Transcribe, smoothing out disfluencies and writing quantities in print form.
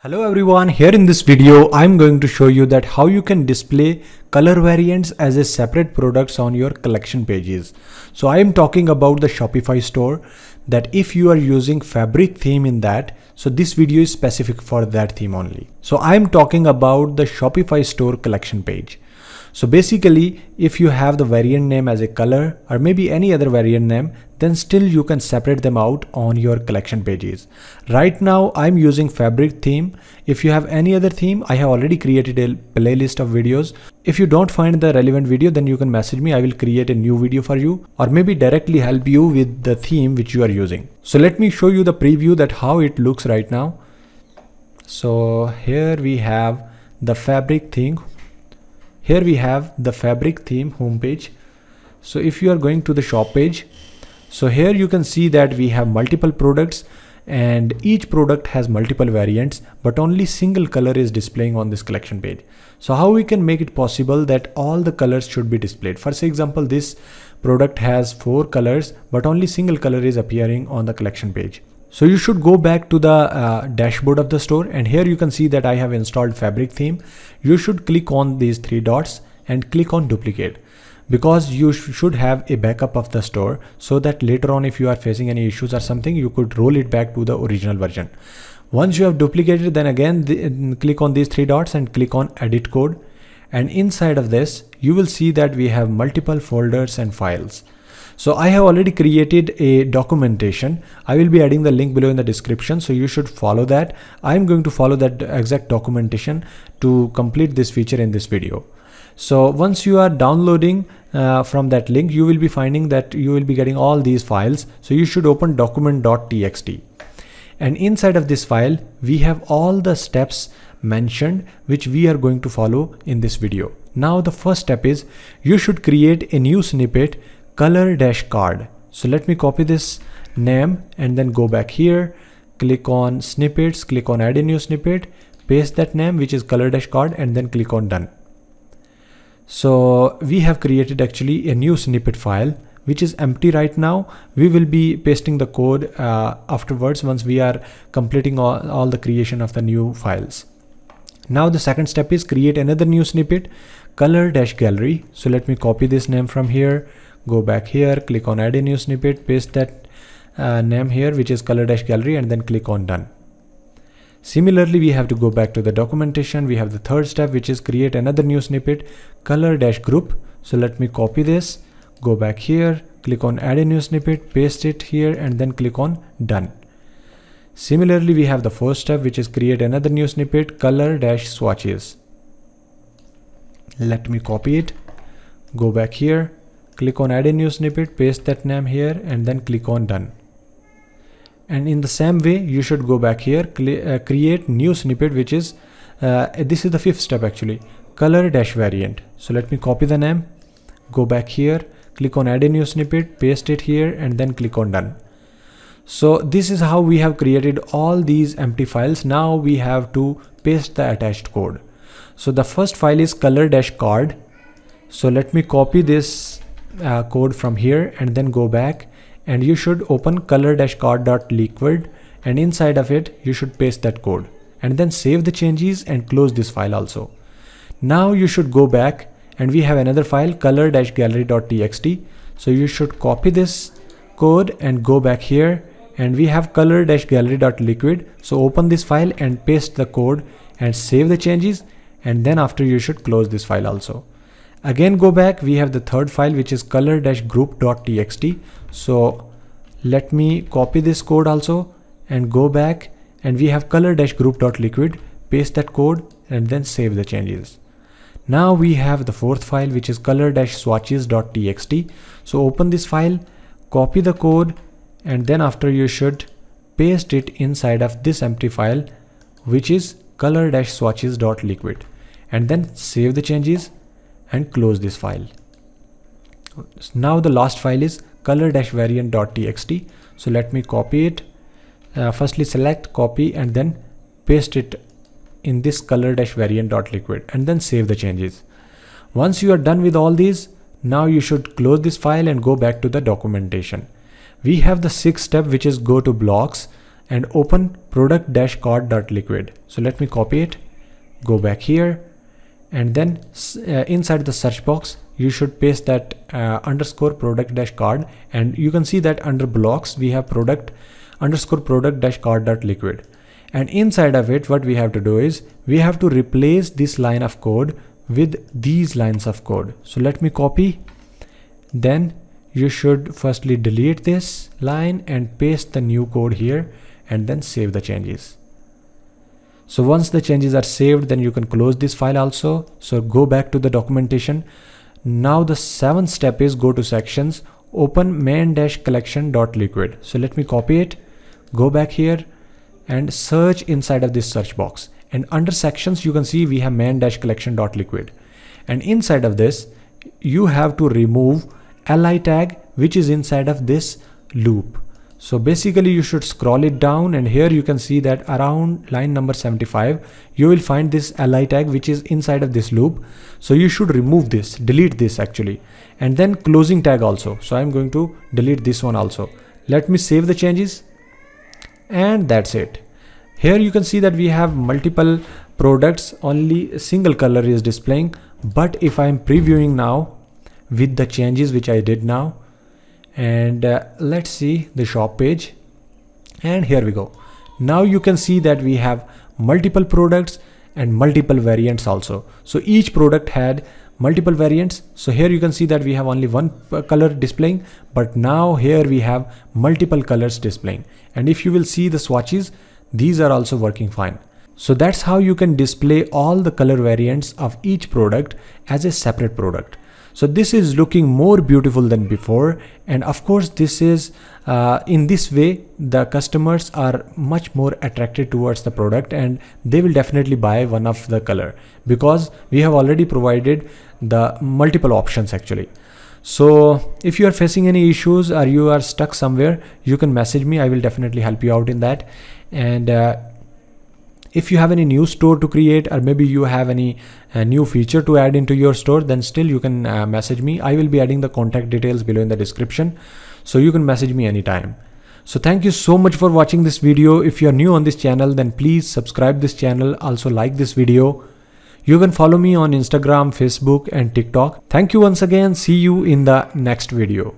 Hello everyone, here in this video I'm going to show you that how you can display color variants as a separate products on your collection pages. So I am talking about the Shopify store, that if you are using fabric theme in that, so this video is specific for that theme only. So I am talking about the Shopify store collection page. So basically, if you have the variant name as a color or maybe any other variant name, then still you can separate them out on your collection pages. Right now I'm using fabric theme. If you have any other theme, I have already created a playlist of videos. If you don't find the relevant video, then you can message me. I will create a new video for you, or maybe directly help you with the theme which you are using. So let me show you the preview that how it looks right now. So here we have the fabric theme. Here we have the fabric theme homepage. So if you are going to the shop page, so here you can see that we have multiple products and each product has multiple variants, but only single color is displaying on this collection page. So how we can make it possible that all the colors should be displayed? For example, this product has 4 colors, but only single color is appearing on the collection page. So you should go back to the dashboard of the store, and here you can see that I have installed fabric theme. You should click on these 3 dots and click on duplicate, because you should have a backup of the store, so that later on if you are facing any issues or something, you could roll it back to the original version. Once you have duplicated, then again click on these 3 dots and click on edit code, and inside of this you will see that we have multiple folders and files. So I have already created a documentation. I will be adding the link below in the description, so you should follow that. I'm going to follow that exact documentation to complete this feature in this video. So once you are downloading from that link, you will be finding that you will be getting all these files. So you should open document.txt, and inside of this file we have all the steps mentioned which we are going to follow in this video. Now the first step is you should create a new snippet, color-card. So let me copy this name and then go back here, click on snippets, click on add a new snippet, paste that name which is color-card, and then click on done. So we have created actually a new snippet file which is empty right now. We will be pasting the code afterwards once we are completing all the creation of the new files. Now the second step is create another new snippet, color-gallery. So let me copy this name from here, go back here, click on add a new snippet, paste that name here which is color-gallery, and then click on done. Similarly, we have to go back to the documentation. We have the third step which is create another new snippet, color-group. So let me copy this, go back here, click on add a new snippet, paste it here, and then click on done. Similarly, we have the fourth step which is create another new snippet, color-swatches. Let me copy it, go back here, click on add a new snippet, paste that name here, and then click on done. And in the same way you should go back here, create new snippet which is this is the fifth step actually, color-variant. So let me copy the name, go back here, click on add a new snippet, paste it here, and then click on done. So this is how we have created all these empty files. Now we have to paste the attached code. So the first file is color-card. So let me copy this code from here and then go back, and you should open color-card.liquid, and inside of it you should paste that code and then save the changes and close this file also. Now you should go back and we have another file, color-gallery.txt. So you should copy this code and go back here, and we have color-gallery.liquid. So open this file and paste the code and save the changes, and then after you should close this file also. Again go back, we have the third file which is color-group.txt. So let me copy this code also and go back, and we have color-group.liquid, paste that code and then save the changes. Now we have the fourth file which is color-swatches.txt. So open this file, copy the code, and then after you should paste it inside of this empty file which is color-swatches.liquid, and then save the changes and close this file. Now the last file is color-variant.txt. So let me copy it, firstly select, copy, and then paste it in this color-variant.liquid, and then save the changes. Once you are done with all these, now you should close this file and go back to the documentation. We have the sixth step which is go to blocks, and open product-cart.liquid. So let me copy it, go back here, and then inside the search box you should paste that underscore product-cart, and you can see that under blocks we have product_product-cart.liquid. And inside of it, what we have to do is we have to replace this line of code with these lines of code. So let me copy, then you should firstly delete this line and paste the new code here, and then save the changes. So once the changes are saved, then you can close this file also. So go back to the documentation. Now the 7th step is go to sections, open main-collection.liquid. So let me copy it, go back here and search inside of this search box, and under sections you can see we have main-collection.liquid, and inside of this you have to remove li tag which is inside of this loop. So basically you should scroll it down, and here you can see that around line number 75 you will find this li tag which is inside of this loop. So you should remove this, delete this actually, and then closing tag also. So I'm going to delete this one also. Let me save the changes, and that's it. Here you can see that we have multiple products, only a single color is displaying. But if I'm previewing now with the changes which I did now, and let's see the shop page, and here we go. Now you can see that we have multiple products and multiple variants also. So each product had multiple variants. So here you can see that we have only one color displaying, but now here we have multiple colors displaying. And if you will see the swatches, these are also working fine. So that's how you can display all the color variants of each product as a separate product. So this is looking more beautiful than before, and of course this is in this way the customers are much more attracted towards the product, and they will definitely buy one of the color because we have already provided the multiple options actually. So if you are facing any issues or you are stuck somewhere, you can message me. I will definitely help you out in that. And if you have any new store to create, or maybe you have any new feature to add into your store, then still you can message me. I will be adding the contact details below in the description, so you can message me anytime. So thank you so much for watching this video. If you are new on this channel, then please subscribe this channel. Also like this video. You can follow me on Instagram, Facebook and TikTok. Thank you once again. See you in the next video.